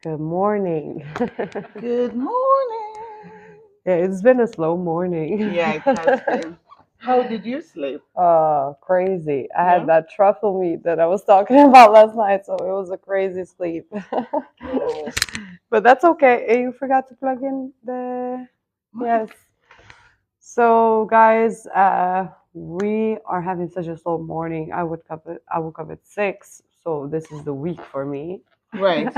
Good morning. Good morning. Yeah, it's been a slow morning. Yeah, it has been. How did you sleep? Crazy. I had Yeah. that truffle meat that I was talking about last night, so it was a crazy sleep. Oh, But that's okay. You forgot to plug in the. Yes. Mike. So, guys, we are having such a slow morning. I woke up at 6, so this is the week for me. Right.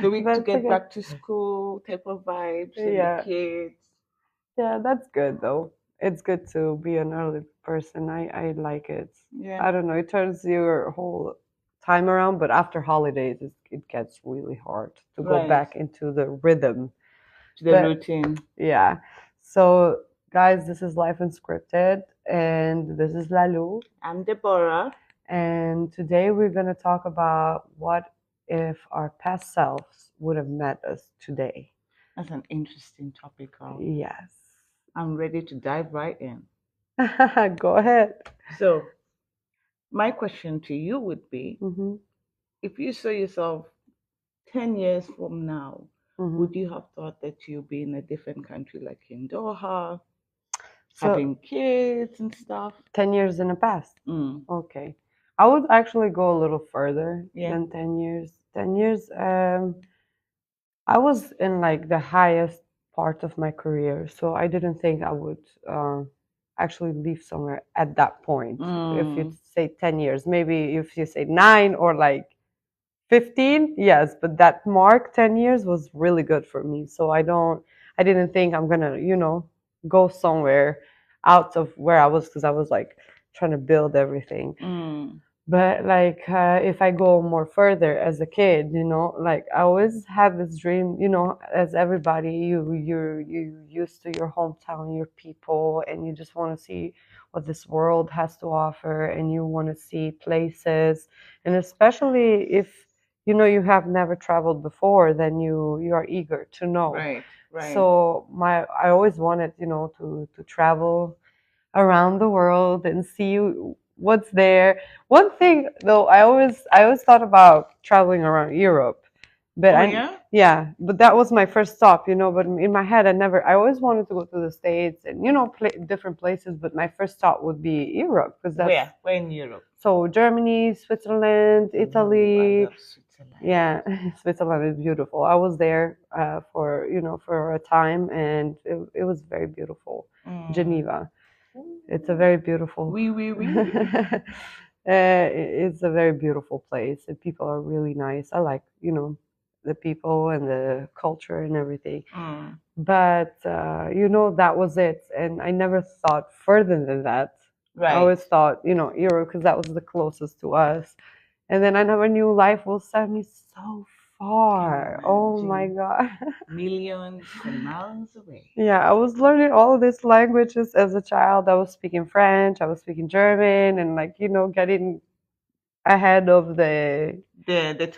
The week to That's get okay. back to school type of vibes and the Yeah. kids. Yeah, that's good though. It's good to be an early person. I like it. Yeah. I don't know, it turns your whole time around, but after holidays, it gets really hard to go Right. back into the rhythm. To the But routine. yeah, so guys, this is Life Unscripted, and this is Lalu. I'm Deborah. And today we're going to talk about what if our past selves would have met us today. That's an interesting topic. Yes. I'm ready to dive right in. Go ahead. So, my question to you would be Hmm. if you saw yourself 10 years from now, Hmm. would you have thought that you'd be in a different country like in Doha, So having kids and stuff? 10 years in the past. Mm. Okay. I would actually go a little further Yeah. than 10 years. 10 years, I was in like the highest part of my career. So I didn't think I would actually leave somewhere at that point. If you Mm. say 10 years, maybe if you say 9 or like 15, yes, but that mark 10 years was really good for me. So I didn't think I'm gonna, go somewhere out of where I was because I was like trying to build everything. Mm. But like if I go more further as a kid, like I always had this dream, as everybody, you used to your hometown, your people, and you just want to see what this world has to offer, and you want to see places, and especially if you have never traveled before, then you are eager to know. Right. Right. So I always wanted, to travel around the world and see what's there. One thing though, I always thought about traveling around Europe, but Oh yeah. yeah, but that was my first stop, But in my head, I always wanted to go to the States and different places, but my first stop would be Europe because that's Where? Where in Europe? so Germany, Switzerland, Oh, I Italy. love Switzerland. Yeah, Switzerland is beautiful. I was there for a time, and it was very beautiful. Mm. Geneva. It's a very beautiful. Oui, oui, oui. It's a very beautiful place, and people are really nice. I like, the people and the culture and everything. Mm. But that was it, and I never thought further than that. I Right. always thought, Europe, because that was the closest to us, and then I never knew life will send me so far. Oh my God. Millions and miles away. Yeah, I was learning all of these languages as a child. I was speaking French, I was speaking German, and like, getting ahead of The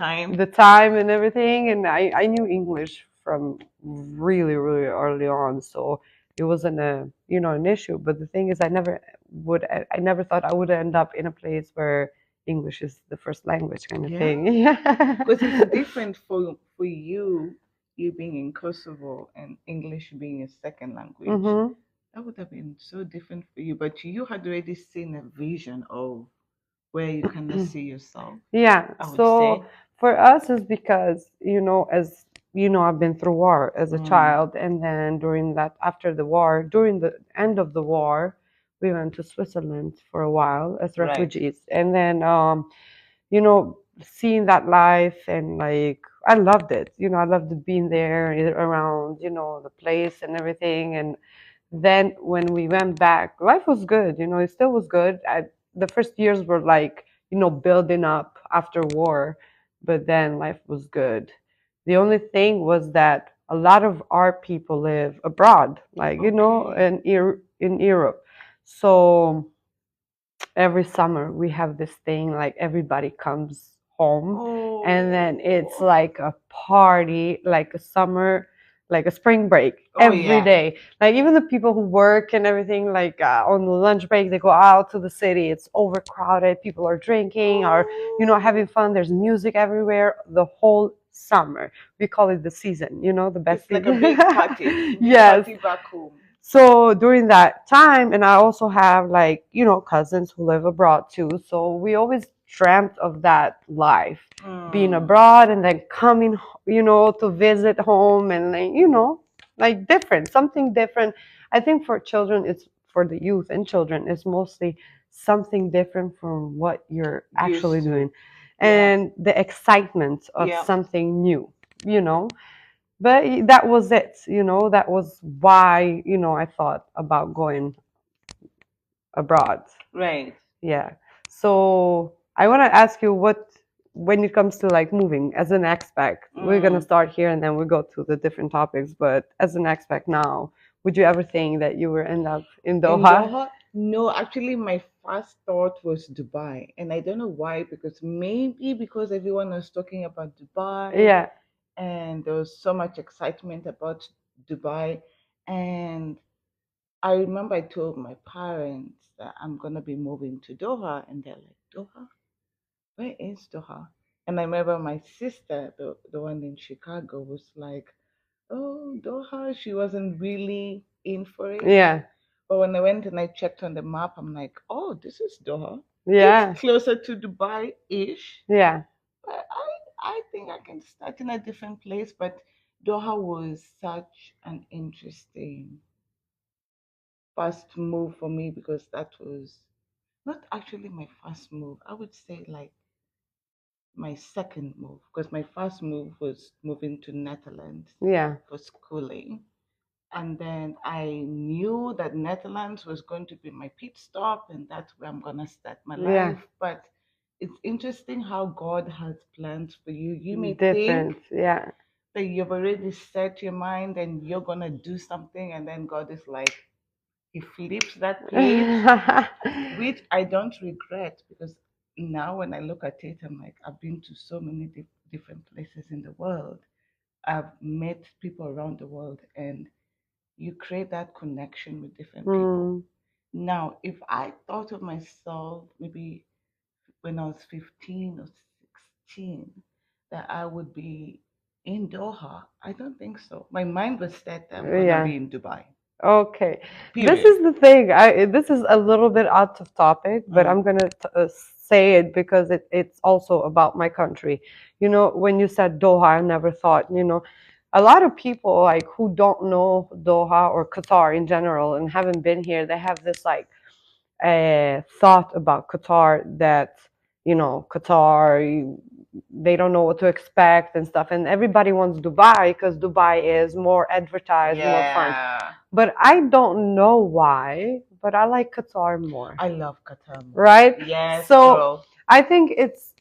time. the time and everything. And I knew English from really, really early on. So it wasn't an issue. But the thing is, I never thought I would end up in a place where English is the first language kind of Yeah. thing. Yeah. Because it's different for you being in Kosovo and English being a second language. Hmm. That would have been so different for you. But you had already seen a vision of where you kind of see yourself, Yeah. I would So say. for us, is because as I've been through war as a Mm. child, and then after the war, during the end of the war, we went to Switzerland for a while as Right. refugees, and then seeing that life, and like I loved it. I loved being there around the place and everything. And then when we went back, life was good. It still was good. The first years were like building up after war, but then life was good. The only thing was that a lot of our people live abroad, like Okay. in Europe. So every summer we have this thing, like everybody comes home, and then it's Oh. like a party, like a summer, like a spring break Oh every yeah. day. Like even the people who work and everything, like on the lunch break, they go out to the city. It's overcrowded. People are drinking, or having fun. There's music everywhere. The whole summer. We call it the season, the best It's like a season. big party, big Yes. party back home. So during that time, and I also have like, cousins who live abroad too. So we always dreamt of that life, being Mm. abroad and then coming, to visit home and like, like different, something different. I think for children, it's for the youth and children, it's mostly something different from what you're actually Used doing to. Yeah. and the excitement of Yeah. something new, you know but that was it. That was why, I thought about going abroad. Right. Yeah. So I want to ask you when it comes to like moving as an expat, we're going to Mm. start here and then we go to the different topics. But as an expat now, would you ever think that you will end up in In Doha? Doha? No, actually, my first thought was Dubai. And I don't know why, because maybe because everyone was talking about Dubai Yeah. and there was so much excitement about Dubai. And I remember I told my parents that I'm going to be moving to Doha. And they're like, Doha? Where is Doha? And I remember my sister, the one in Chicago, was like, oh, Doha. She wasn't really in for it. Yeah. But when I went and I checked on the map, I'm like, oh, this is Doha. It's Yeah. closer to Dubai ish. Yeah. But I think I can start in a different place. But Doha was such an interesting first move for me because that was not actually my first move. I would say like my second move because my first move was moving to Netherlands Yeah. for schooling. And then I knew that Netherlands was going to be my pit stop and that's where I'm going to start my Yeah. life. But it's interesting how God has plans for you. You may think Different. Yeah. that you've already set your mind and you're going to do something, and then God is like, He flips that page, which I don't regret because now when I look at it, I'm like, I've been to so many different places in the world. I've met people around the world, and you create that connection with different people. Mm, Now, if I thought of myself maybe when I was 15 or 16 that I would be in Doha, I don't think so. My mind was set that I'm going to yeah. be in Dubai, Okay. This period. is the thing. This is a little bit out of topic, but I'm Mm. gonna say it because it's also about my country. When you said Doha, I never thought, a lot of people like who don't know Doha or Qatar in general and haven't been here, they have this like thought about Qatar that Qatar they don't know what to expect and stuff, and everybody wants Dubai because Dubai is more advertised, more fun. Yeah. But I don't know why, but I like Qatar more, I love Qatar more. right? Yes, So girl. I think it's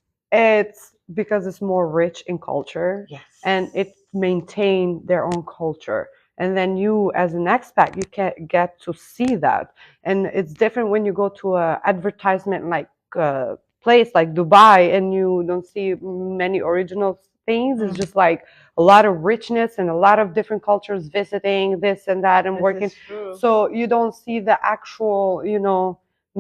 because it's more rich in culture Yes. and it maintain their own culture. And then you, as an expat, you can get to see that. And it's different when you go to a advertisement like place like Dubai and you don't see many original things. It's Mm. just like a lot of richness and a lot of different cultures visiting this and that and This working. is true. So you don't see the actual,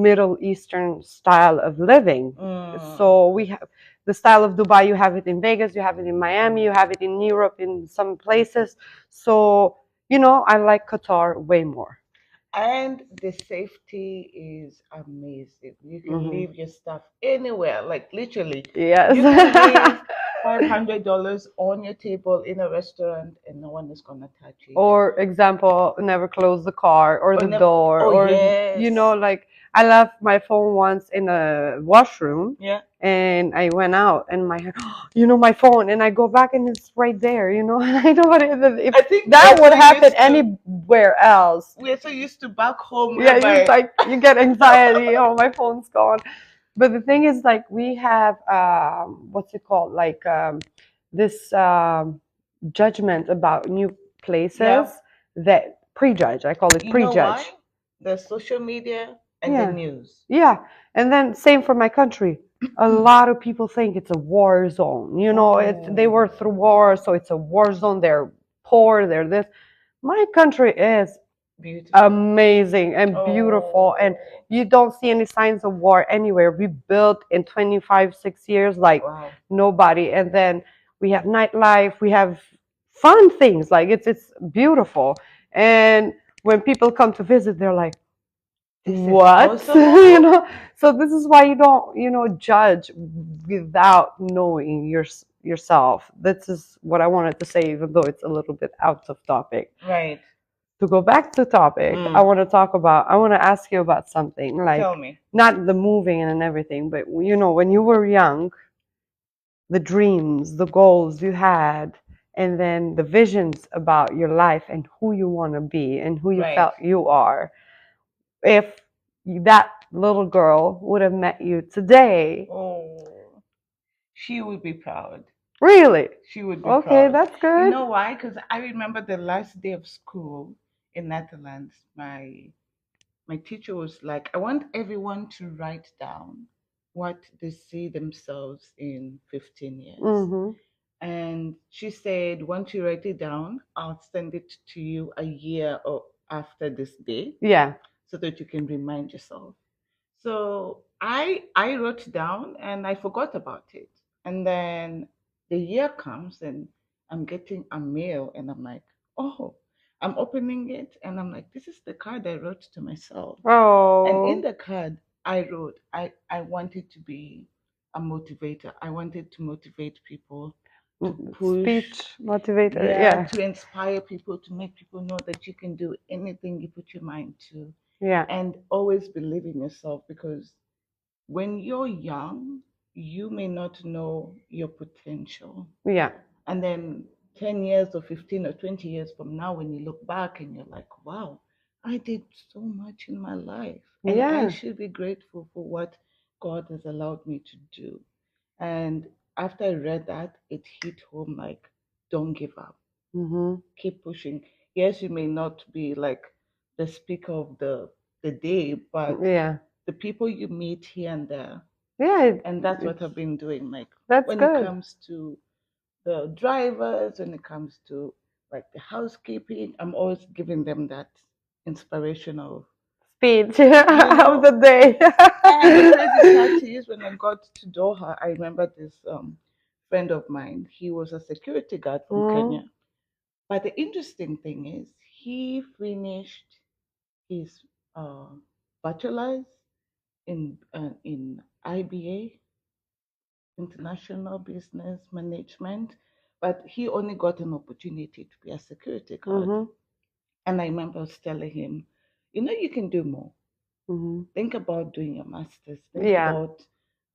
Middle Eastern style of living. Mm. So we have the style of Dubai. You have it in Vegas, you have it in Miami, you have it in Europe, in some places. So I like Qatar way more. And the safety is amazing. You can Hmm. leave your stuff anywhere, like literally. Yes. You can leave $500 on your table in a restaurant and no one is gonna touch it. Or example, never close the car or Or the never, door, oh or yes. like I left my phone once in a washroom Yeah. and I went out and my my phone, and I go back and it's right there, and I know what if I think that would happen anywhere else. we're so used to back home Yeah, you whereby like you get anxiety. Oh, my phone's gone. But the thing is, like, we have what's it called? Like this judgment about new places yeah. that prejudge. I call it You know prejudge. why? The social media and the Yeah, news. yeah. And then same for my country. A lot of people think it's a war zone. They Oh, were through war, so it's a war zone. They're poor. They're this. My country is beautiful. amazing and beautiful, and Oh, you don't see any signs of war anywhere. We built in 25 6 years like wow. nobody, and then we have nightlife, we have fun things. Like it's beautiful. And when people come to visit, they're like, This is what? possible? So this is why you don't, judge without knowing yourself. This is what I wanted to say, even though it's a little bit out of topic. Right. To go back to topic, I Mm. want to I want to ask you about something, like Tell me. not the moving and everything, but when you were young, the dreams, the goals you had, and then the visions about your life and who you want to be and who you Right. felt you are. If that little girl would have met you today, Oh, she would be proud. really? She would be Okay, proud. that's You good. know why? Because I remember the last day of school in Netherlands. My teacher was like, I want everyone to write down what they see themselves in 15 years. Mm-hmm. And she said, once you write it down, I'll send it to you a year or after this day Yeah. so that you can remind yourself. So I wrote down and I forgot about it. And then the year comes and I'm getting a mail and I'm like, oh, I'm opening it and I'm like, this is the card I wrote to myself. And in Oh, the card I wrote, I wanted to be a motivator. I wanted to motivate people, to push, speech motivator. yeah, Yeah. to inspire people, to make people know that you can do anything you put your mind to, Yeah. and always believe in yourself, because when you're young, you may not know your potential. Yeah. And then 10 years or 15 or 20 years from now, when you look back and you're like, wow, I did so much in my life. And I Yeah. should be grateful for what God has allowed me to do. And after I read that, it hit home like, don't give up, Mm-hmm. keep pushing. Yes, you may not be like the speaker of the day, but Yeah. the people you meet here and there, Yeah. and that's what It's I've been doing. Like that's when it good. comes to the drivers, when it comes to like the housekeeping, I'm always giving them that inspirational, Speech you of the know. day. And the crazy part is, when I got to Doha, I remember this friend of mine. He was a security guard from Mm, Kenya. But the interesting thing is, he finished his uh, bachelor's in IBA, International Business Management, but he only got an opportunity to be a security guard. mm-hmm. And I remember I was telling him, you can do more. Mm-hmm. Think about doing your master's. Think Yeah. about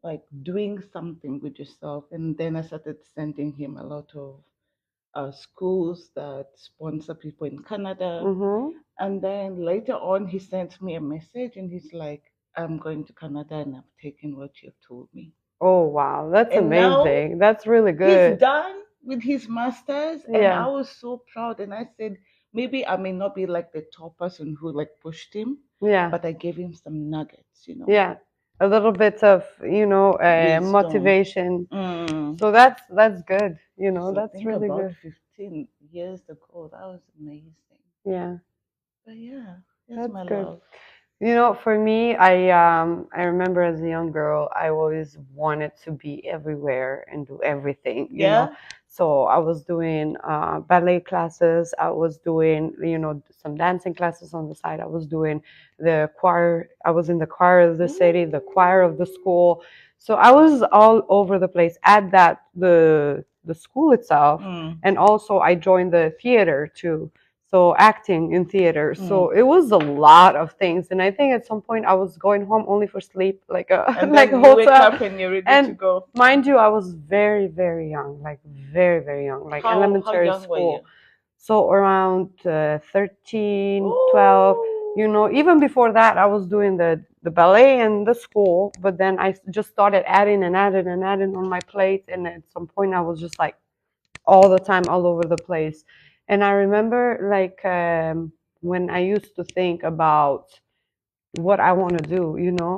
like doing something with yourself. And then I started sending him a lot of schools that sponsor people in Canada. Mm-hmm. And then later on, he sent me a message and he's like, I'm going to Canada and I've taken what you've told me. Oh wow, that's And now amazing. That's really he's good. done with his master's. And I Yeah. was so proud. And I said, maybe I may not be like the top person who like pushed him, Yeah. but I gave him some nuggets. Yeah. A little bit of, Wisdom. motivation. Mm. So that's good. So That's think really about good. 15 years ago. That was amazing. Yeah. But yeah, here's That's my good. love. For me, I remember as a young girl, I always wanted to be everywhere and do everything. Yeah? So I was doing ballet classes. I was doing, some dancing classes on the side. I was doing the choir. I was in the choir of the city, the choir of the school. So I was all over the place at the school itself, Mm. and also I joined the theater too. So acting in theater. Mm. So it was a lot of things, and I think at some point I was going home only for sleep, like a And like a then you wake hotel. up and you're ready to And go. mind you, I was very very young, like very very young, like How elementary young were you? school. So around 13, 12. Oh. Even before that, I was doing the ballet in the school, but then I just started adding and adding and adding on my plate, and at some point I was just like all the time, all over the place. And I remember, like, when I used to think about what I want to do,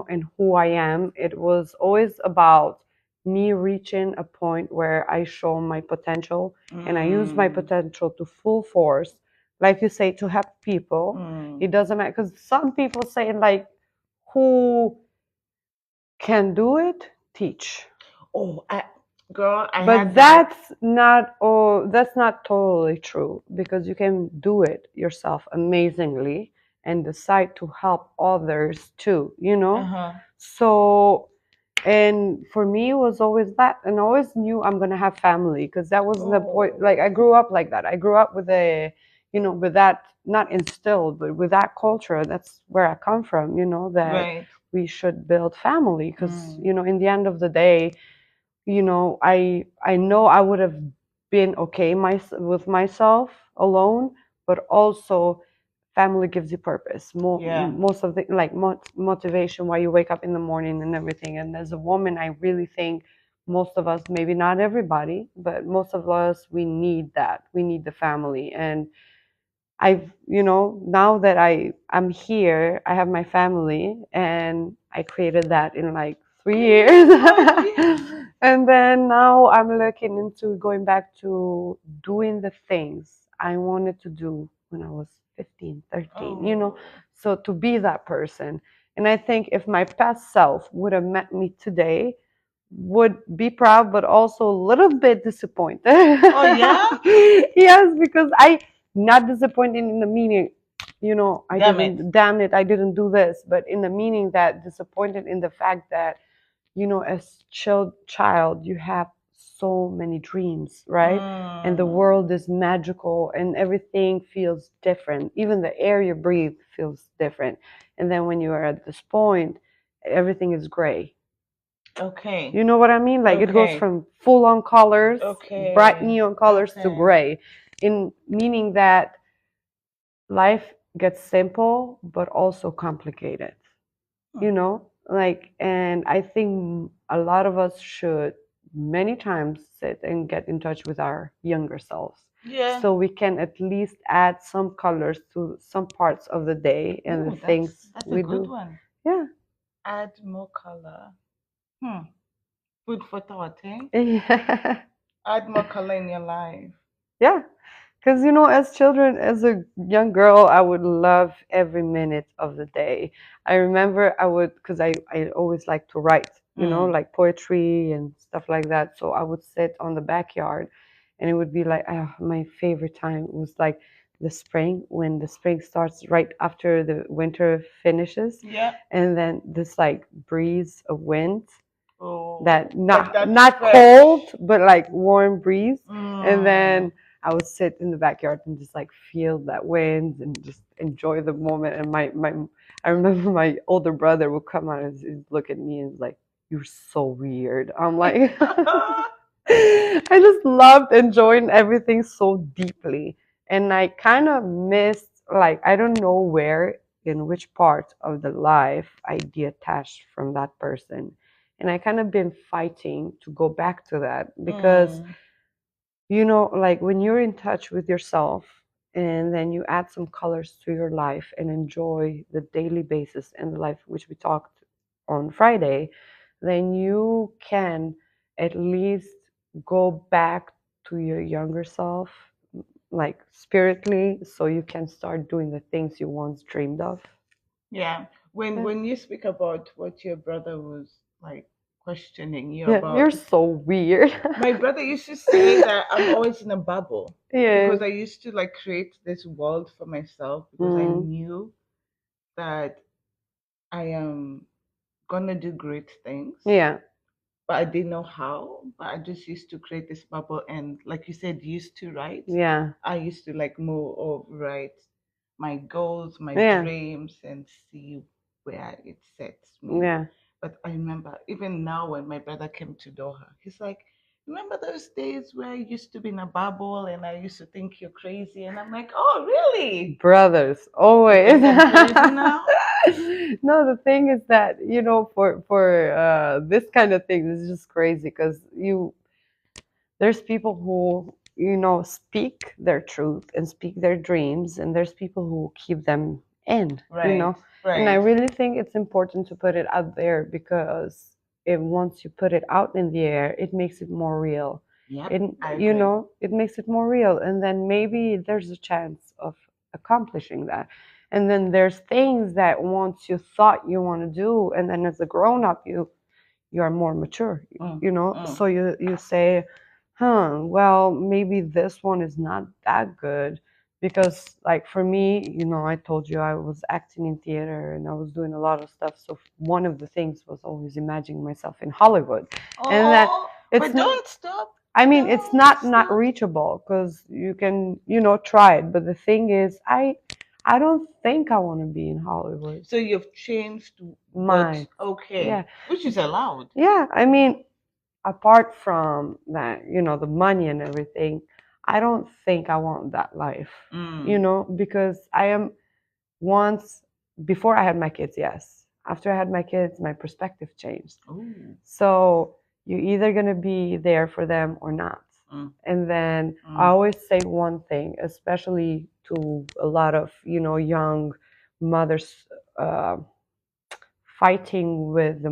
and who I am, it was always about me reaching a point where I show my potential and I use my Mm. potential to full force. Like you say, to help people. Mm. It doesn't matter, because some people say, like, who can do it, teach. Oh, Girl, I But had that. that's not totally true because you can do it yourself amazingly and decide to help others too, you know? Uh-huh. So, and for me, it was always that, and I always knew I'm gonna have family because that was the point. Like I Oh, grew up like that. I grew up with with that not instilled, but with that culture. That's where I come from. That right. we should build family because Mm. in the end of the day, I know I would have been okay with myself alone, but also family gives you purpose. Yeah. Most of the like motivation why you wake up in the morning and everything. And as a woman, I really think most of us, maybe not everybody, but most of us, we need that. We need the family. And now that I'm here, I have my family, and I created that in like 3 years. Oh, yeah. And then now I'm looking into going back to doing the things I wanted to do when I was 15, 13. Oh. So to be that person. And I think if my past self would have met me today, would be proud but also a little bit disappointed. Oh, yeah? Yes, because I not disappointed in the meaning, I Damn it. didn't, damn it, I didn't do this, but in the meaning that disappointed in the fact that, as child, you have so many dreams, right? And the Mm. world is magical and everything feels different. Even the air you breathe feels different. And then when you are at this point, everything is gray. Okay. You know what I mean? Like it goes Okay. from full on colors, bright Okay. neon colors to Okay. gray, in meaning that life gets simple but also complicated. Hmm. Like, and I think a lot of us should many times sit and get in touch with our younger selves Yeah. so we can at least add some colors to some parts of the day and the Ooh, that's things that's a we good do. one. Yeah. Add more color. Hmm. Food for thought, eh? Yeah. Add more color in your life. Yeah. Because, as children, as a young girl, I would love every minute of the day. I remember I would, because I always like to write, Mm. like poetry and stuff like that. So I would sit on the backyard and it would be like, my favorite time was like the spring, when the spring starts right after the winter finishes. Yeah. And then this like breeze of wind Oh, that like not that not cold fresh. but like warm breeze, and Mm. then I would sit in the backyard and just like feel that wind and just enjoy the moment. And my I remember my older brother would come out and look at me and like, "You're so weird." I'm like, I just loved enjoying everything so deeply, and I kind of missed, like, I don't know where, in which part of the life I detached from that person. And I kind of been fighting to go back to that because, Mm. like when you're in touch with yourself and then you add some colors to your life and enjoy the daily basis and the life which we talked on Friday, then you can at least go back to your younger self, like spiritually, so you can start doing the things you once dreamed of. Yeah. When Yeah, when you speak about what your brother was like questioning you yeah, you're about, so weird. my brother used to say that I'm always in a bubble Yeah. because I used to like create this world for myself because I Mm, knew that I am gonna do great things, yeah. but I didn't know how. But I just used to create this bubble, and like you said, used to write. Yeah. I used to like more of write my goals, my Yeah. dreams, and see where it sets me. Yeah. But I remember even now when my brother came to Doha, he's like, "Remember those days where I used to be in a bubble and I used to think you're crazy?" And I'm like, "Oh, really? Brothers, You always. think I'm crazy now?" No, the thing is that, for this kind of thing, it's just crazy because there's people who, speak their truth and speak their dreams, and there's people who keep them in. Right, And I right. really think it's important to put it out there because once you put it out in the air, it makes it more real. Yep, It, I agree. it makes it more real, and then maybe there's a chance of accomplishing that. And then there's things that once you thought you want to do, and then as a grown up, you are more mature, Mm, you know. mm. So you say, well, maybe this one is not that good because, like, for me, you know, I told you I was acting in theater and I was doing a lot of stuff. So one of the things was always imagining myself in Hollywood, and that Oh, it's but don't stop. I mean, it's Don't not stop. reachable because you can, you know, try it. But the thing is, I don't think I want to be in Hollywood. So you've changed, but Mine, yeah, okay, which is allowed. yeah. I mean, apart from that, you know, the money and everything, I don't think I want that life, you Mm. know, because I am once before I had my kids, yes. After I had my kids, my perspective changed. Ooh. So you're either going to be there for them or not. Mm. And then I Mm. always say one thing, especially to a lot of, you know, young mothers uh, fighting with the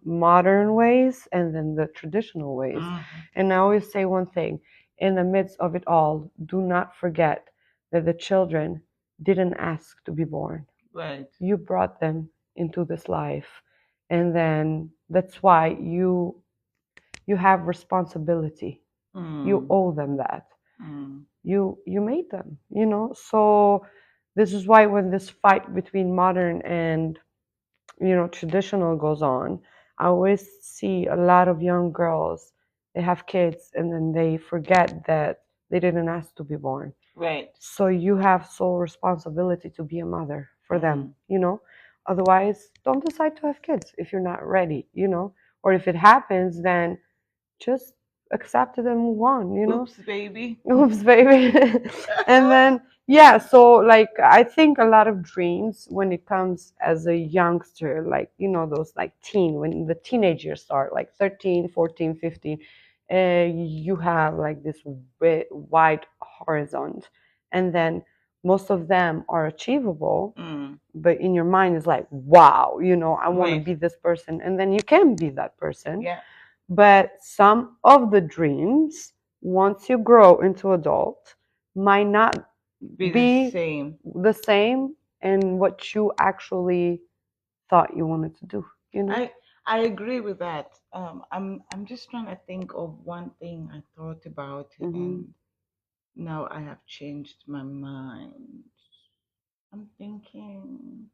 modern ways and then the traditional ways. Mhm. And I always say one thing, in the midst of it all, do not forget that the children didn't ask to be born. Right. You brought them into this life. And then that's why you have responsibility. You Mm. owe them that. Mm. You made them, you know. So this is why when this fight between modern and, you know, traditional goes on, I always see a lot of young girls, they have kids and then they forget that they didn't ask to be born. Right. So you have sole responsibility to be a mother for them, Mm. you know. Otherwise, don't decide to have kids if you're not ready, you know. Or if it happens, then just accept it and move on, you know. Oops, baby. Oops, baby. And then, yeah, so like I think a lot of dreams when it comes as a youngster, like, you know, those like when the teenage years start, like 13, 14, 15, you have like this wide horizon. And then most of them are achievable, Mm. but in your mind is like, wow, you know, I want to Right. be this person. And then you can be that person. Yeah. But some of the dreams, once you grow into adult, might not Be the be same. the same in what you actually thought you wanted to do, you know? I I agree with that. I'm just trying to think of one thing I thought about, Hmm. and now I have changed my mind. I'm thinking.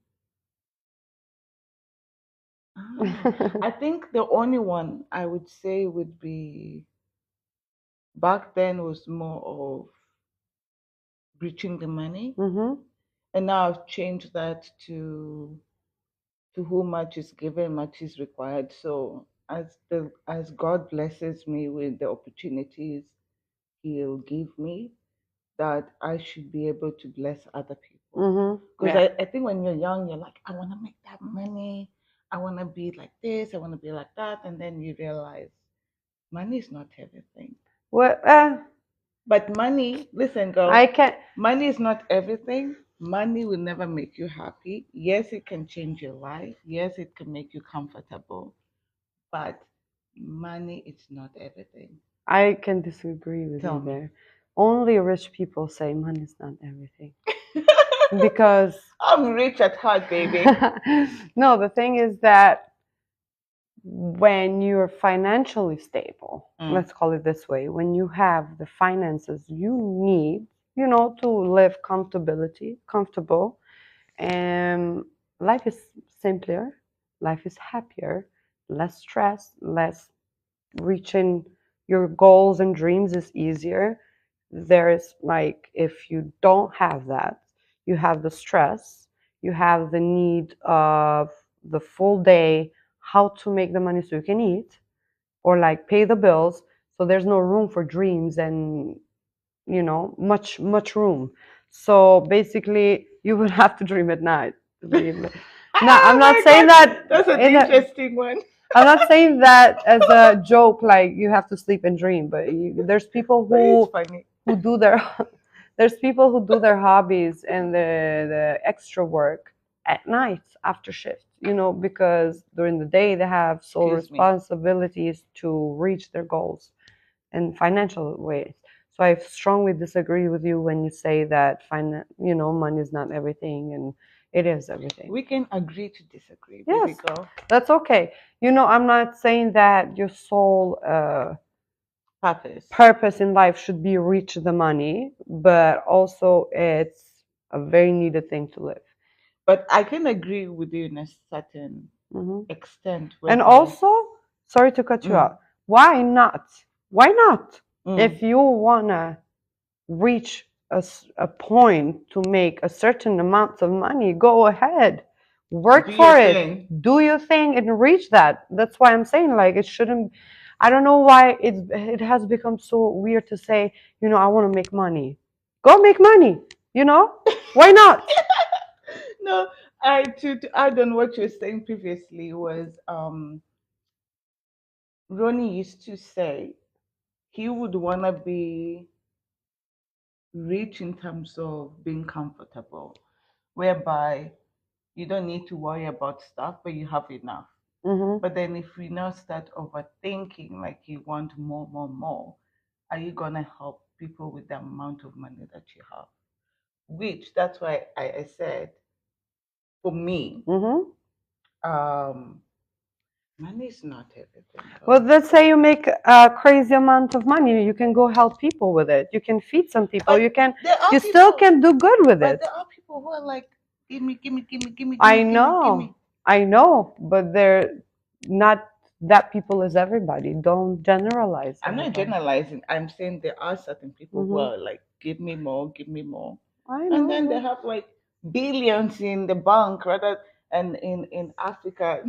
I think the only one I would say would be back then was more of reaching the money, Hmm. and now I've changed that to whom much is given, much is required. So as God blesses me with the opportunities He'll give me, that I should be able to bless other people. Hmm. Because Yeah. I think when you're young, you're like, I want to make that money. I want to be like this. I want to be like that. And then you realize money is not everything. Well, But money, listen, I girl, can. money is not everything. Money will never make you happy. Yes, it can change your life. Yes, it can make you comfortable. But money is not everything. I can disagree with Tell you me. there. Only rich people say money's not everything because I'm rich at heart, baby. no, the thing is that when you're financially stable, Mm. let's call it this way, when you have the finances you need, you know, to live comfortable, and life is simpler, life is happier, less stress, less reaching your goals and dreams is easier. There's like, if you don't have that, you have the stress, you have the need of the full day, how to make the money so you can eat or like pay the bills. So there's no room for dreams and, you know, much room. So basically you would have to dream at night, believe me. No, I'm Oh not my saying God, that that's an in a, interesting one. I'm not saying that as a joke, like you have to sleep and dream, but there's people But it's funny. who do their there's people who do their hobbies and the extra work at night after shift, you know, because during the day they have sole Excuse me. responsibilities to reach their goals in financial ways. So I strongly disagree with you when you say that you know, money is not everything and It is everything. We can agree to disagree, baby Yes, girl. that's okay. I'm not saying that your sole purpose in life should be reach the money, but also it's a very needed thing to live. But I can agree with you in a certain Hmm. extent, And whereby also, sorry to cut you mm, out. Why not? Why not? mm, If you wanna reach a point to make a certain amount of money, go ahead, work do your for it, thing. do your thing, and reach that. That's why I'm saying, like, it shouldn't. I don't know why it has become so weird to say, I want to make money. Go make money. Why not? No, I to add on what you were saying previously was Ronnie used to say he would wanna be rich in terms of being comfortable, whereby you don't need to worry about stuff, but you have enough. Hmm. But then if you now start overthinking, like you want more, more, more, are you gonna help people with the amount of money that you have? Which that's why I said for me, Hmm. um, money is not everything Well, though. let's say you make a crazy amount of money. You can go help people with it. You can feed some people. But there are You still people, can do good with but it. there are people who are like, give me, give me, give me, give me, give I me, give me, give know, me. I know, but they're not that people is everybody. Don't generalize I'm not everybody. generalizing. I'm saying there are certain people who Hmm. are like, give me more, give me more. I And then they know. have like billions in the bank rather and in Africa.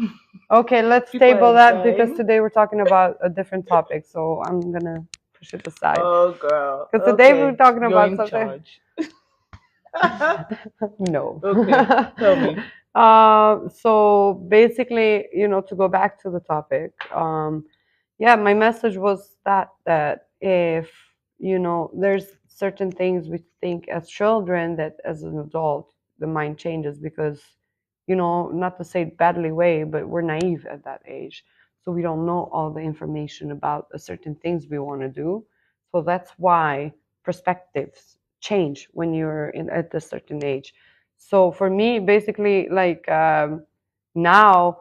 Okay, let's People table are that because dying. today we're talking about a different topic. So I'm gonna push it aside Oh girl. because today we're Okay. talking You're about in something. charge. No. Okay. Tell me. So basically, to go back to the topic, yeah, my message was that if there's certain things we think as children that as an adult the mind changes because not to say it badly way, but we're naive at that age, so we don't know all the information about a certain things we want to do. So that's why perspectives change when you're at a certain age. So for me, basically, like now,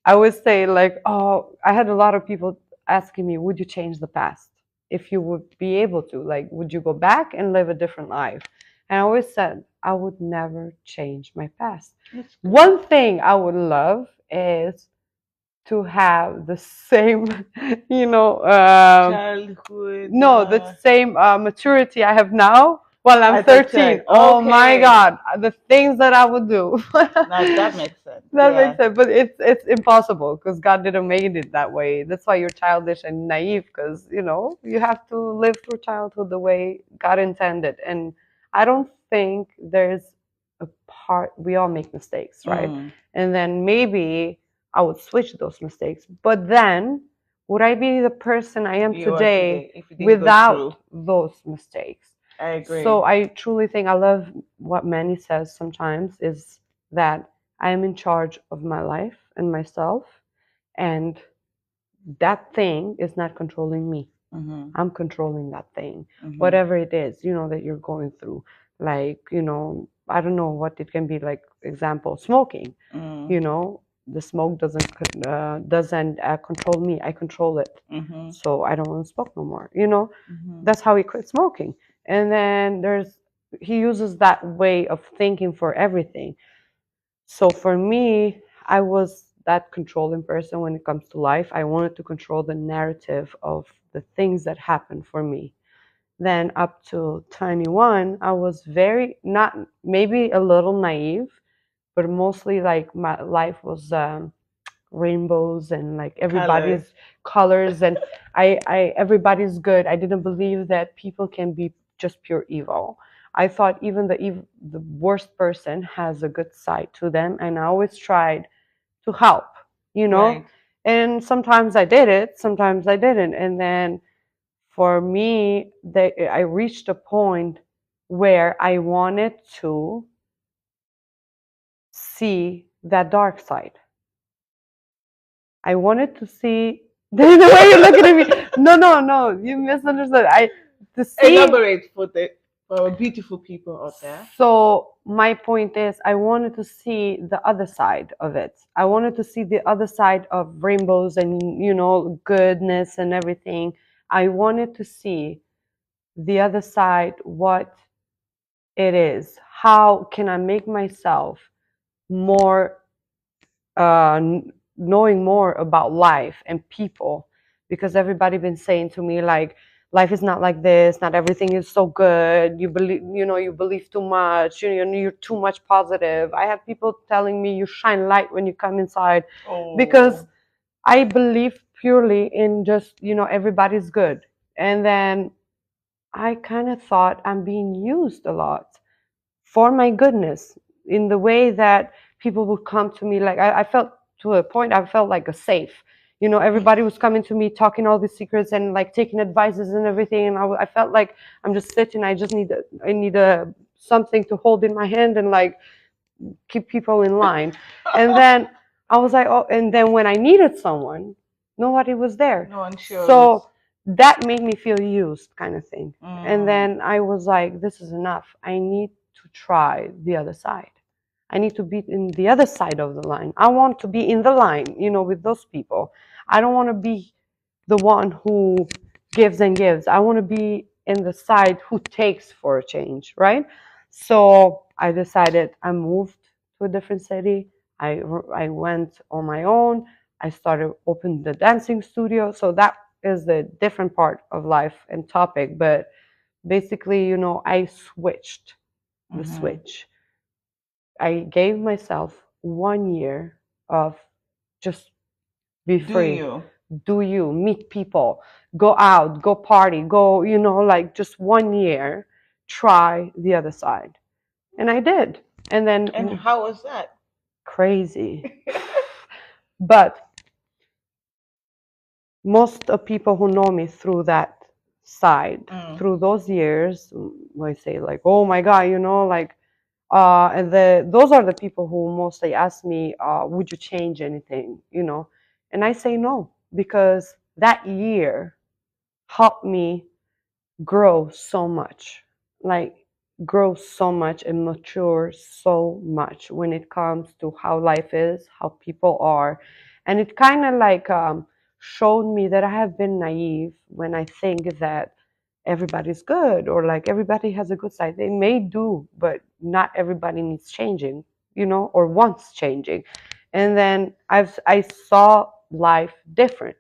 I would say like, oh, I had a lot of people asking me, would you change the past if you would be able to? Like, would you go back and live a different life? And I always said I would never change my past. That's good. One thing I would love is to have the same, you know, Childhood no, the same maturity I have now while I'm as a 13. child. Oh my Okay. God, the things that I would do. Now that makes sense. That makes Yeah. sense, but it's impossible because God didn't make it that way. That's why you're childish and naive because you have to live through childhood the way God intended. And I don't think there's a part we all make mistakes, right? Mm. And then maybe I would switch those mistakes, but then would I be the person I am You are today today if you didn't go without through. those mistakes? I So agree. I truly think I love what Manny says sometimes is that I am in charge of my life and myself, and that thing is not controlling me. Mm-hmm. I'm controlling that thing, Mm-hmm. whatever it is, that you're going through. Like, I don't know what it can be. Like, example, smoking. Mm. The smoke doesn't control me. I control it. Mm-hmm. So I don't want to smoke no more. Mm-hmm. That's how he quit smoking. And then he uses that way of thinking for everything. So for me, I was that controlling person when it comes to life. I wanted to control the narrative of the things that happened for me. Then up to 21, I was very, not maybe a little naive, but mostly like my life was rainbows and like Colors. everybody's colors, and I everybody's good. I didn't believe that people can be just pure evil. I thought even the worst person has a good side to them, and I always tried to help, you know. Right. And sometimes I did it, sometimes I didn't. And then for me, I reached a point where I wanted to see that dark side. I wanted to see the way you're looking at me. No, no, no, you misunderstood. I to see Elaborate for the. For our beautiful people out there. So my point is, I wanted to see the other side of it. I wanted to see the other side of rainbows and, goodness and everything. I wanted to see the other side, what it is. How can I make myself more, knowing more about life and people? Because everybody been saying to me like, life is not like this, not everything is so good, you believe too much, you're too much positive. I have people telling me you shine light when you come inside, because Oh. I believe purely in just, everybody's good. And then I kind of thought I'm being used a lot for my goodness, in the way that people would come to me. Like, I felt, to a point, I felt like a safe. Everybody was coming to me talking all these secrets and like taking advices and everything. And I felt like I'm just sitting. I just need a something to hold in my hand and like keep people in line. And then I was like, oh, and then when I needed someone, nobody was there. No one shows. So that made me feel used, kind of thing. And Mm. then I was like, this is enough. I need to try the other side. I need to be in the other side of the line. I want to be in the line, with those people. I don't want to be the one who gives and gives. I want to be in the side who takes for a change, right? So I decided, I moved to a different city. I went on my own. I started opening the dancing studio. So that is the different part of life and topic. But basically, I switched the Mm-hmm. switch. I gave myself 1 year of just be Do free, you? do you, meet people, go out, go party, go, like just 1 year, try the other side. And I did. And then And how was that? crazy. But most of people who know me through that side, Mm. through those years, might say like, oh my God, like, and those are the people who mostly ask me, would you change anything, And I say no, because that year helped me grow so much, like grow so much and mature so much when it comes to how life is, how people are. And it kind of like showed me that I have been naive when I think that everybody's good, or like everybody has a good side. They may do, but not everybody needs changing, or wants changing. And then I saw life different.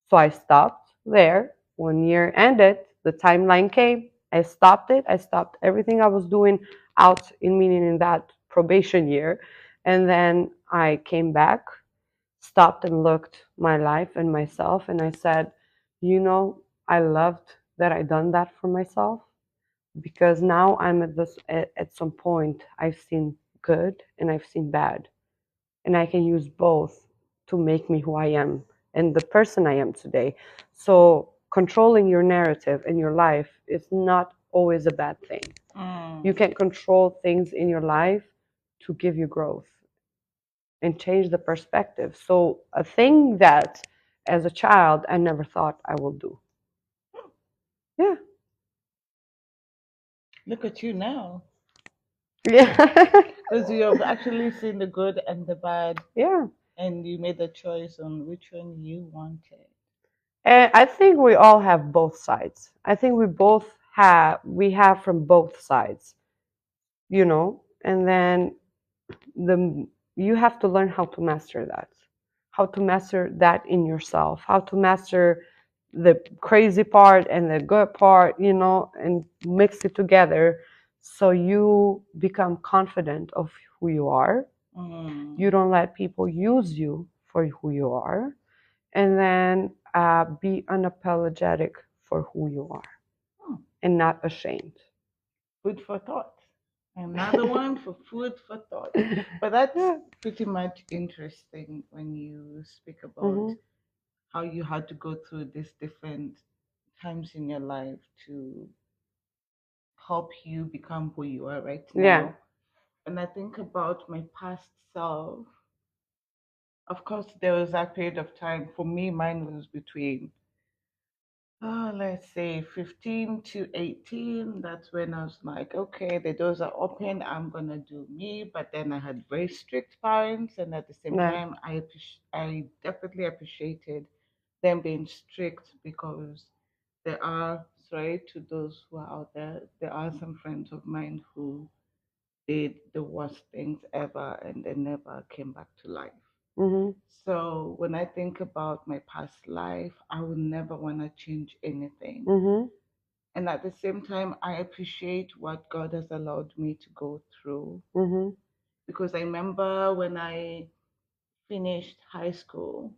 So I stopped there. 1 year ended. The timeline came. I stopped it. I stopped everything I was doing out in, meaning in that probation year. And then I came back, stopped and looked my life and myself. And I said, I loved that I done that for myself, because now I'm at some point I've seen good and I've seen bad, and I can use both to make me who I am and the person I am today. So controlling your narrative in your life is not always a bad thing. You Mm. can control things in your life to give you growth and change the perspective. So a thing that as a child I never thought I will do. Yeah. Look at you now. Yeah. Because you have actually seen the good and the bad, Yeah. and you made a choice on which one you wanted. And I think we all have both sides. I think we have from both sides, and then the you have to learn how to master that, in yourself, how to master the crazy part and the good part, and mix it together, so you become confident of who you are. Mm. You don't let people use you for who you are, and then be unapologetic for who you are Hmm. and not ashamed. Food for thought. Another one for food for thought. But that's Yeah. pretty much interesting when you speak about Hmm. how you had to go through these different times in your life to help you become who you are right Yeah. now. And I think about my past self. Of course, there was that period of time. For me, mine was between let's say 15 to 18. That's when I was like, okay, the doors are open. I'm gonna do me. But then I had very strict parents, and at the same Yeah. time, I definitely appreciated them being strict because there are, sorry to those who are out there, there are some friends of mine who did the worst things ever and they never came back to life. Mhm. So when I think about my past life, I would never want to change anything. Mhm. And at the same time, I appreciate what God has allowed me to go through. Mhm. Because I remember when I finished high school,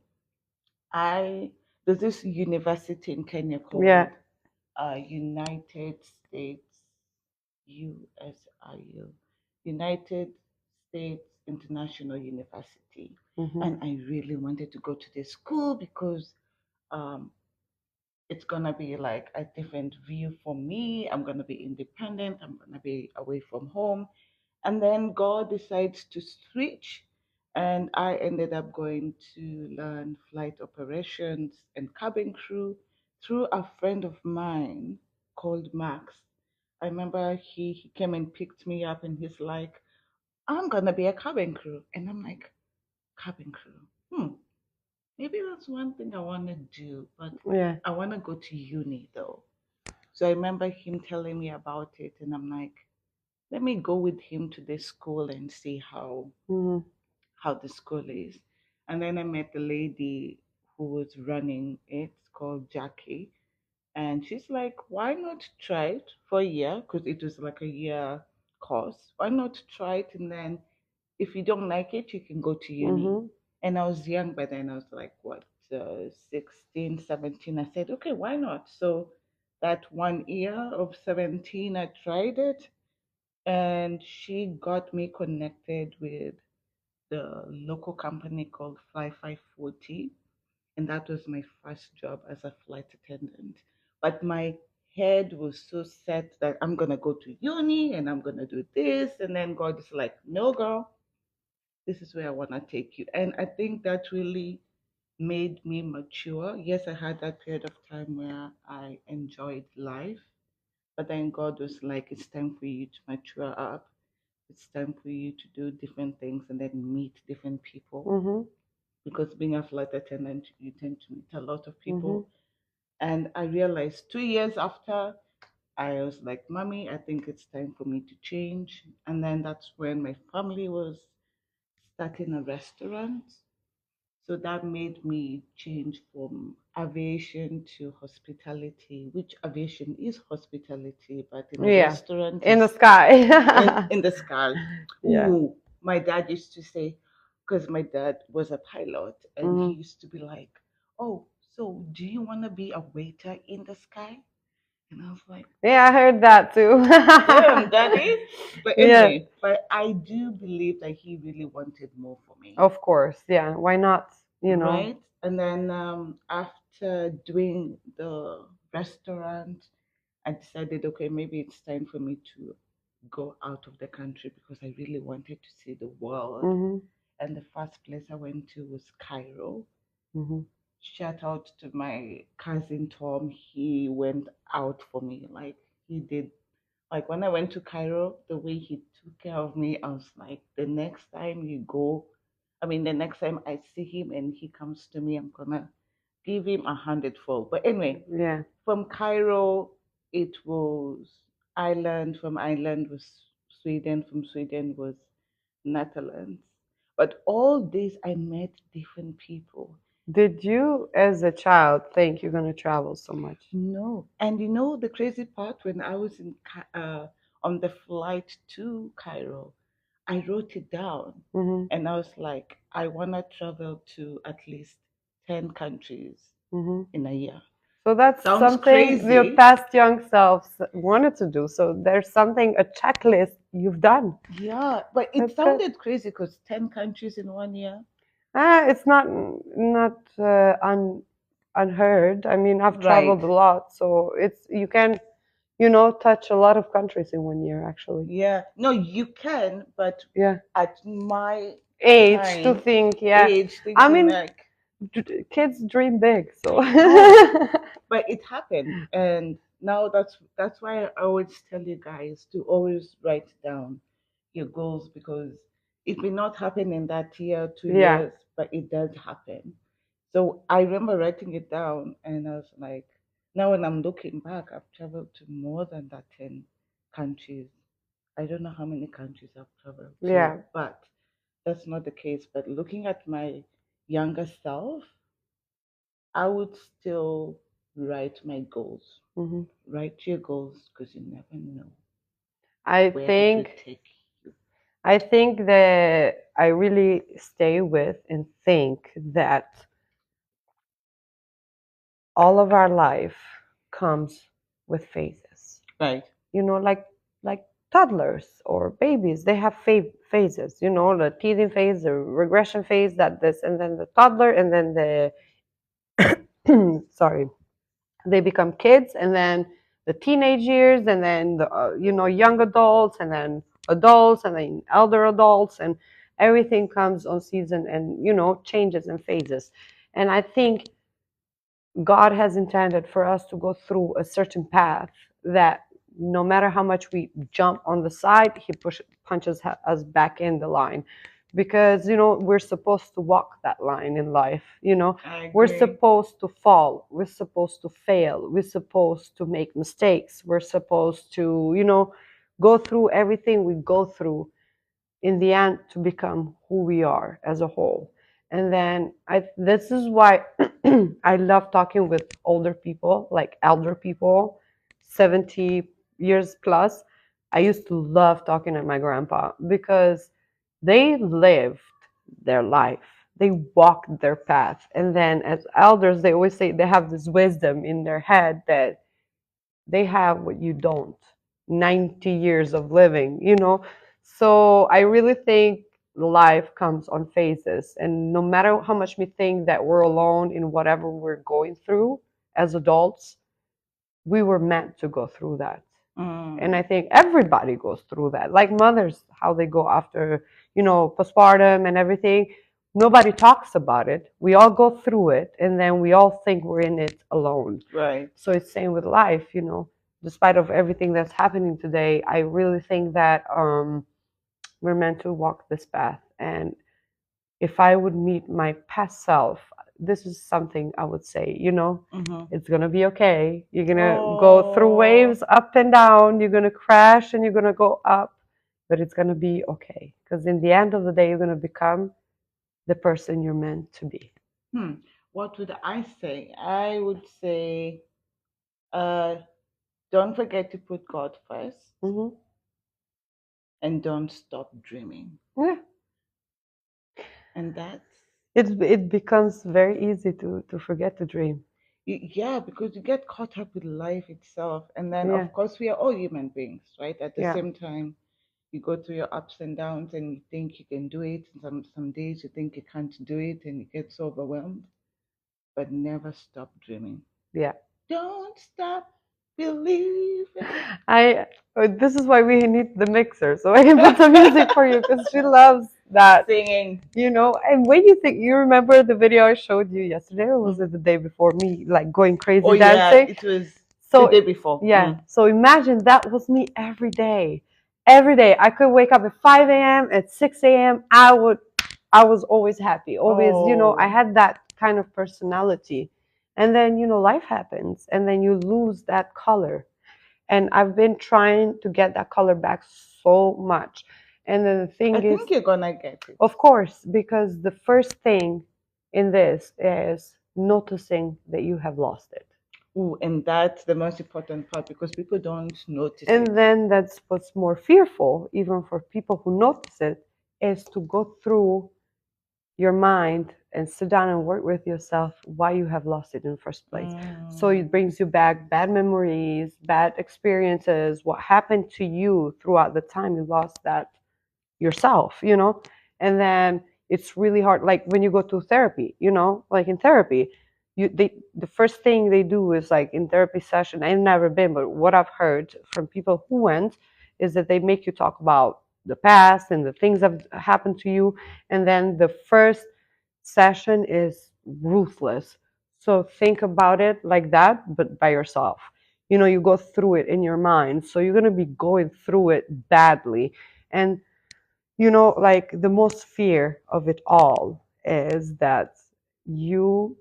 I there's this university in Kenya Yeah. called United States USIU, United States International University. Mhm. And I really wanted to go to this school because um, it's gonna be like a different view for me. I'm gonna be independent. I'm gonna be away from home. And then God decides to switch, and I ended up going to learn flight operations and cabin crew through a friend of mine called Max. I remember he came and picked me up, and he's like, "I'm gonna be a cabin crew," and I'm like, "Cabin crew? Maybe that's one thing I want to do, but Yeah. I want to go to uni though." So I remember him telling me about it, and I'm like, let me go with him to this school and see Mhm. how the school is. And then I met the lady who was running it, called Jackie, and she's like, why not try it for a year? Because it was like a year course. Why not try it, and then if you don't like it, you can go to uni. Mhm. And I was young by then. I was like, what, 16, 17. I said, okay, why not? So that 1 year of 17, I tried it. And she got me connected with the local company called Fly 540. And that was my first job as a flight attendant. But my head was so set that I'm going to go to uni and I'm going to do this. And then God is like, no, girl, this is where I want to take you. And I think that really made me mature. Yes, I had that period of time where I enjoyed life, but then God was like, it's time for you to mature up. It's time for you to do different things and then meet different people. Mhm. Because being a flight attendant, you tend to meet a lot of Mhm. people. And I realized 2 years after, I was like, Mommy, I think it's time for me to change. And then that's when my family was starting a restaurant. So that made me change from aviation to hospitality, which aviation is hospitality, but in the Yeah. restaurant In the is sky. in the sky. Yeah. Ooh, my dad used to say, because my dad was a pilot, and he Mhm. used to be like, "Oh, so do you want to be a waiter in the sky?" And I was like, Yeah, I heard that too. "Damn, daddy!" But Yeah. anyway, but I do believe that he really wanted more for me, Of course. Yeah. Why not? You know. right? And then after doing the restaurant, I decided, okay, maybe it's time for me to go out of the country because I really wanted to see the world. Mhm. And the first place I went to was Cairo. Mhm. Shout out to my cousin Tom. He went out for me. Like he did. Like when I went to Cairo, the way he took care of me, I was like, the next time you go, I mean, the next time I see him and he comes to me, I'm gonna give him 100-fold. But anyway, Yeah. from Cairo, it was Ireland. From Ireland was Sweden. From Sweden was Netherlands. But all this, I met different people. Did you, as a child, think you're gonna travel so much? No, and you know the crazy part when I was on the flight to Cairo, I wrote it down, Mhm. and I was like, I wanna travel to at least 10 countries Mhm. in a year. So that's Sounds something your crazy. past young selves wanted to do. So there's something, a checklist you've done. Yeah, but it That's good. sounded crazy because 10 countries in 1 year, It's not unheard. I mean, I've right? traveled a lot, so it's you can, touch a lot of countries in 1 year, actually. Yeah, no, you can, but Yeah. at my Age to time, think, yeah. age, I thinking mean, like, Kids dream big, so No, but it happened, and now that's why I always tell you guys to always write down your goals, because it may not happen in that year, two yeah. years, but it does happen. So I remember writing it down, and I was like, now when I'm looking back, I've traveled to more than that 10 countries. I don't know how many countries I've traveled to, Yeah. but that's not the case. But looking at my younger self, I would still write my goals. Hmm. Write your goals, because you never know I where it will think take you. I think that I really stay with and think that all of our life comes with phases. Right. You know, like toddlers or babies, they have phases. You know, the teething phase, the regression phase, that this, and then the toddler, and then the sorry, they become kids, and then the teenage years, and then the young adults, and then adults, and then elder adults, and everything comes on season and changes and phases. And I think God has intended for us to go through a certain path that no matter how much we jump on the side, He punches us back in the line. Because, we're supposed to walk that line in life. I We're agree. supposed to fall. We're supposed to fail. We're supposed to make mistakes. We're supposed to, go through everything we go through in the end to become who we are as a whole. And then this is why I love talking with older people, like elder people, 70 years plus. I used to love talking to my grandpa because they lived their life. They walked their path. And then as elders, they always say they have this wisdom in their head that they have what you don't. 90 years of living. So I really think life comes on phases, and no matter how much we think that we're alone in whatever we're going through as adults, we were meant to go through that. And I Mm, think everybody goes through that, like mothers, how they go after postpartum and everything. Nobody talks about it. We all go through it, and then we all think we're in it alone. right. So it's same with life. Despite of everything that's happening today, I really think that we're meant to walk this path. And if I would meet my past self, this is something I would say. Mm-hmm. It's gonna be okay. You're gonna go through Oh. waves up and down. You're gonna crash and you're gonna go up, but it's gonna be okay. Because in the end of the day, you're gonna become the person you're meant to be. Hmm. What would I say? I would say, uh, don't forget to put God first, Hmm. and don't stop dreaming. Yeah, And that's, it becomes very easy to forget to dream. yeah, because you get caught up with life itself. And then, Yeah, of course, we are all human beings, right? At the yeah, same time, you go through your ups and downs, and you think you can do it. And some days you think you can't do it, and you get so overwhelmed. But never stop dreaming. yeah. Don't stop believing. I this is why we need the mixer, so I can put some music for you because she loves that. Singing. And when you remember the video I showed you yesterday, or was Mm. it the day before, me like going Oh crazy yeah, dancing? it was the So day before. yeah, so imagine that was me every day. Every day I could wake up at 5 a.m. at 6 a.m. I was always happy. Always, I Oh, had that kind of personality. And then, life happens and then you lose that color. And I've been trying to get that color back so much. And then the I thing is, think you're gonna get it. of course, because the first thing in this is noticing that you have lost it. Ooh, and that's the most important part, because people don't notice And it. then that's what's more fearful, even for people who notice it, is to go through your mind and sit down and work with yourself why you have lost it in the first place. So it Mm, brings you back bad memories, bad experiences, what happened to you throughout the time you lost that yourself. And then it's really hard, like when you go to therapy, like in therapy, the first thing they do is, like, in therapy session, I've never been, but what I've heard from people who went is that they make you talk about the past and the things that have happened to you. And then the first session is ruthless. So think about it like that, but by yourself. You go through it in your mind. So you're going to be going through it badly. And, like the most fear of it all is that you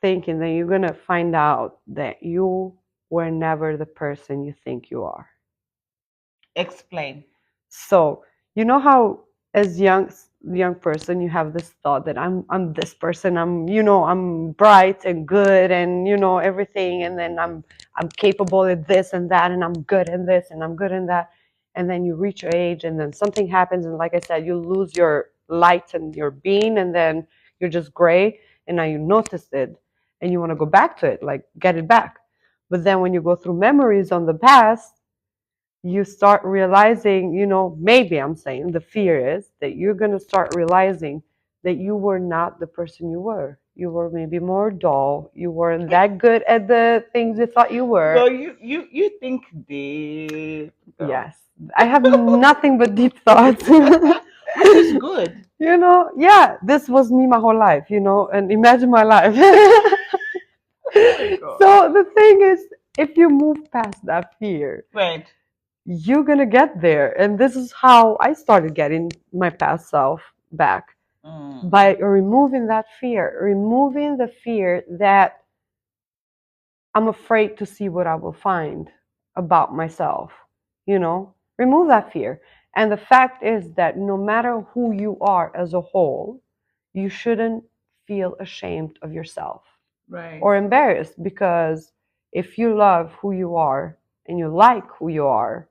thinking that you're going to find out that you were never the person you think you are. Explain. So how as young person you have this thought that I'm this person, I'm bright and good and everything, and then I'm capable at this and that, and I'm good in this and I'm good in that, and then you reach your age and then something happens, and like I said, you lose your light and your being, and then you're just gray, and now you notice it and you want to go back to it, like get it back. But then when you go through memories on the past, you start realizing, maybe I'm saying the fear is that you're going to start realizing that you were not the person you were. You were maybe more dull. You weren't that good at the things you thought you were. Girl, you think deep, girl. Yes. I have nothing but deep thoughts. Which is good. Yeah, this was me my whole life, and imagine my life. Oh my god. So the thing is, if you move past that fear, Right. you're gonna get there. And this is how I started getting my past self back, Mm. by removing the fear that I'm afraid to see what I will find about myself. Remove that fear. And the fact is that no matter who you are as a whole, you shouldn't feel ashamed of yourself Right. or embarrassed, because if you love who you are and you like who you are,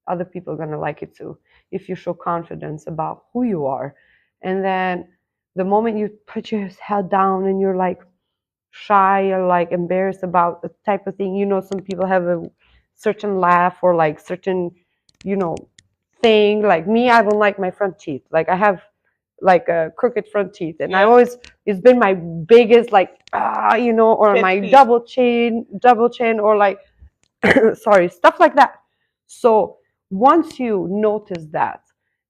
other people are going to like it too. If you show confidence about who you are, and then the moment you put your head down and you're like shy or like embarrassed about the type of thing, some people have a certain laugh or like certain, you know, thing. Like me, I don't like my front teeth. Like I have like a crooked front teeth, and I Yeah. always, it's been my biggest like or Pet my peeve. double chin, or like sorry, stuff like that. So once you notice that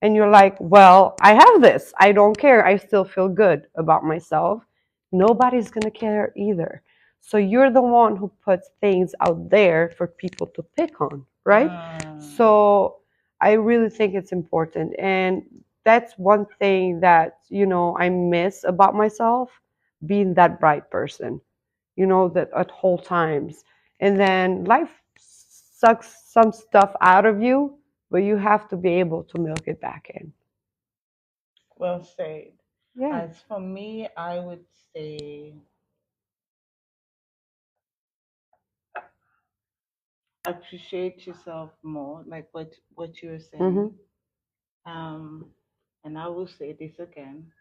and you're like, well, I have this, I don't care, I still feel good about myself, nobody's going to care either. So you're the one who puts things out there for people to pick on, right? Mm. So I really think it's important. And that's one thing that, I miss about myself, being that bright person, that at whole times. And then life sucks some stuff out of you, but you have to be able to milk it back in. Well said. Yeah. As for me, I would say appreciate yourself more, like what you were saying. Mm-hmm. Um, and I will say this again: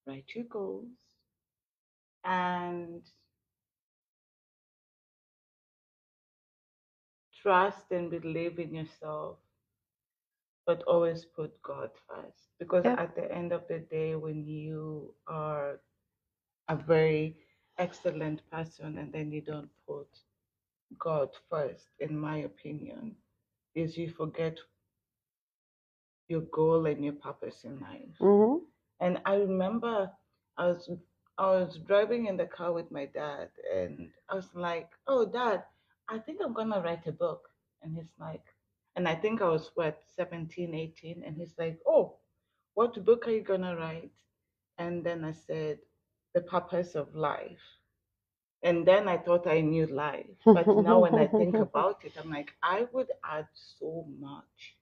write your goals and trust and believe in yourself, but always put God first. Because Yep. at the end of the day, when you are a very excellent person and then you don't put God first, in my opinion, is you forget your goal and your purpose in life. Mm-hmm. And I remember I was I was driving in the car with my dad, and I was like, "Oh, Dad, I think I'm gonna write a book." And he's like, and I think I was what 17, 18, and he's like, "Oh, what book are you gonna write?" And then I said, "The Purpose of Life." And then I thought I knew life, but now when I think about it, I'm like, I would add so much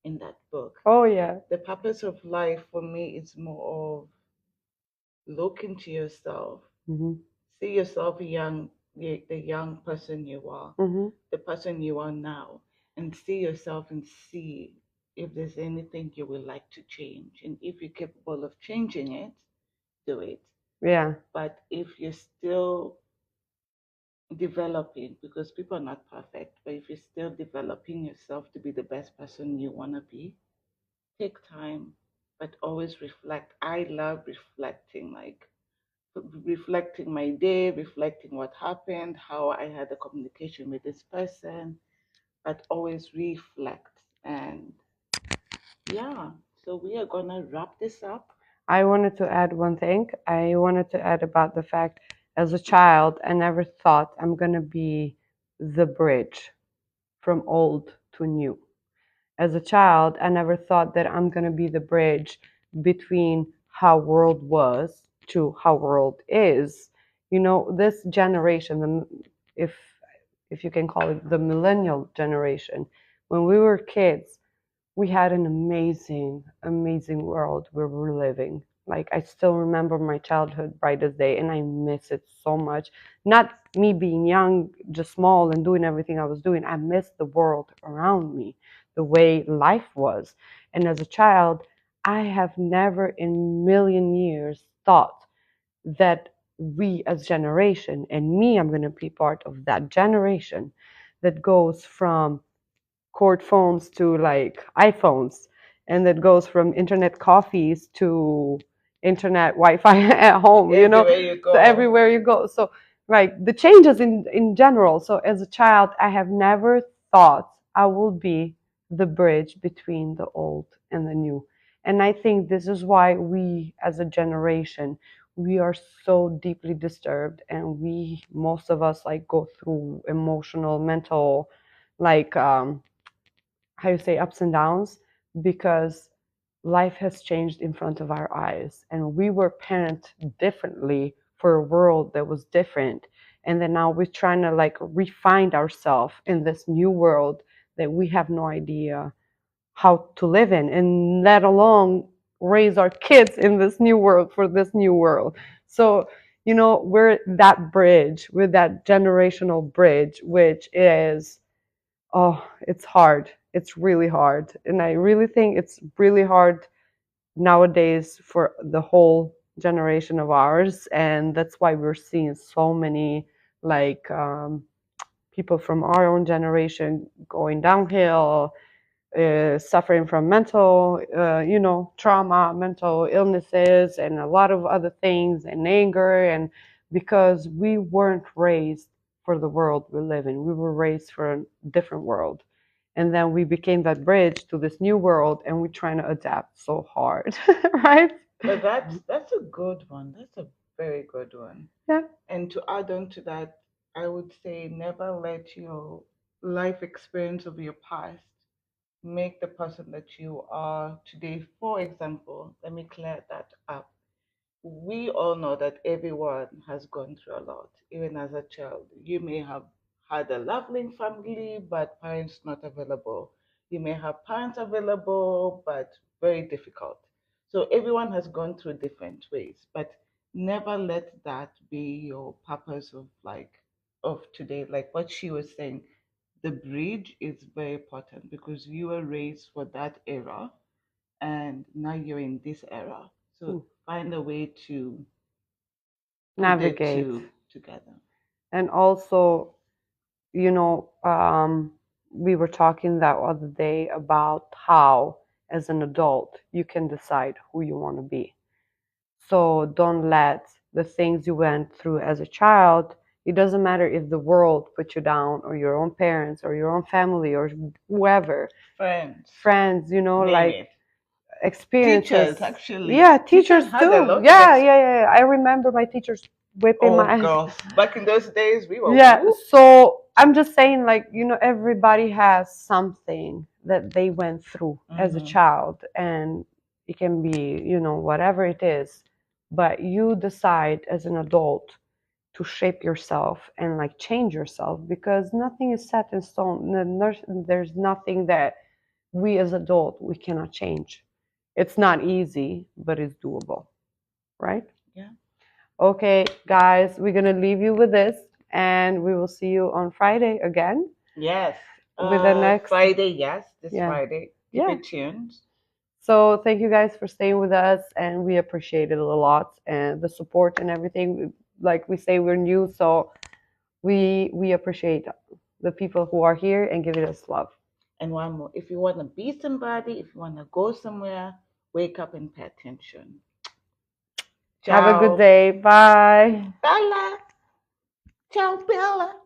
in that book. Oh yeah. The purpose of life for me is more of look into yourself, Mm-hmm. see yourself young, the young person you are, Mm-hmm. the person you are now, and see yourself and see if there's anything you would like to change. And if you're capable of changing it, do it. Yeah. But if you're still developing, because people are not perfect, but if you're still developing yourself to be the best person you want to be, take time, but always reflect. I love reflecting, like reflecting my day, reflecting what happened, how I had a communication with this person, but always reflect. And yeah, so we are gonna wrap this up. I wanted to add one thing. I wanted to add about the fact, as a child, I never thought I'm gonna be the bridge from old to new. As a child, I never thought that I'm gonna be the bridge between how world was to how world is. You know, this generation, if if you can call it the millennial generation, when we were kids, we had an amazing, amazing world where we're living. Like, I still remember my childhood bright as day, and I miss it so much. Not me being young, just small and doing everything I was doing. I miss the world around me, the way life was. And as a child, I have never in a million years thought that we as generation, and me, I'm going to be part of that generation that goes from cord phones to like iPhones, and that goes from internet coffees to internet Wi-Fi at home, you know, Everywhere you so go. everywhere you go. So like the changes in general. So as a child, I have never thought I will be the bridge between the old and the new. And I think this is why we as a generation, we are so deeply disturbed, and we, most of us, like go through emotional, mental, like how you say, ups and downs, because life has changed in front of our eyes, and we were parented differently for a world that was different. And then now we're trying to like refine ourselves in this new world that we have no idea how to live in, and let alone raise our kids in this new world, for this new world. So, you know, we're that bridge, we're that generational bridge, which is, oh, it's hard. It's really hard. And I really think it's really hard nowadays for the whole generation of ours. And that's why we're seeing so many like people from our own generation going downhill, suffering from mental, trauma, mental illnesses, and a lot of other things, and anger. And because we weren't raised for the world we live in, we were raised for a different world. And then we became that bridge to this new world, and we're trying to adapt so hard, right? But that's a good one. That's a very good one. Yeah. And to add on to that, I would say never let your life experience of your past make the person that you are today. For example, let me clear that up. We all know that everyone has gone through a lot, even as a child. You may have had a loving family, but parents not available. You may have parents available, but very difficult. So everyone has gone through different ways, but never let that be your purpose of today. Like what she was saying, the bridge is very important because you were raised for that era and now you're in this era. So Mm. find a way to put the Navigate. two together. And also, you know, we were talking that other day about how, as an adult, you can decide who you want to be. So don't let the things you went through as a child, it doesn't matter if the world put you down, or your own parents, or your own family, or whoever, Friends, friends, you know, name like it. experiences. Teachers, actually. Yeah, Teachers teachers had a too. lot of Yeah, yeah, yeah. I remember my teachers whipping Oh, my ass. girl. Back in those days, we were Yeah, whoop. so I'm just saying, like, you know, everybody has something that they went through as a Mm-hmm. child, and it can be, you know, whatever it is, but you decide as an adult to shape yourself and like change yourself, because nothing is set in stone. There's nothing that we as adult we cannot change. It's not easy, but it's doable, right? Yeah. Okay, guys, we're gonna leave you with this, and we will see you on Friday again Yes. with the next. Friday, yes, this Yeah, Friday. Keep yeah. it tuned. So thank you guys for staying with us, and we appreciate it a lot, and the support and everything. Like we say, we're new, so we appreciate the people who are here and giving us love. And one more. If you want to be somebody, if you want to go somewhere, wake up and pay attention. Have a good Ciao. day. Bye. Bella. Ciao, Bella.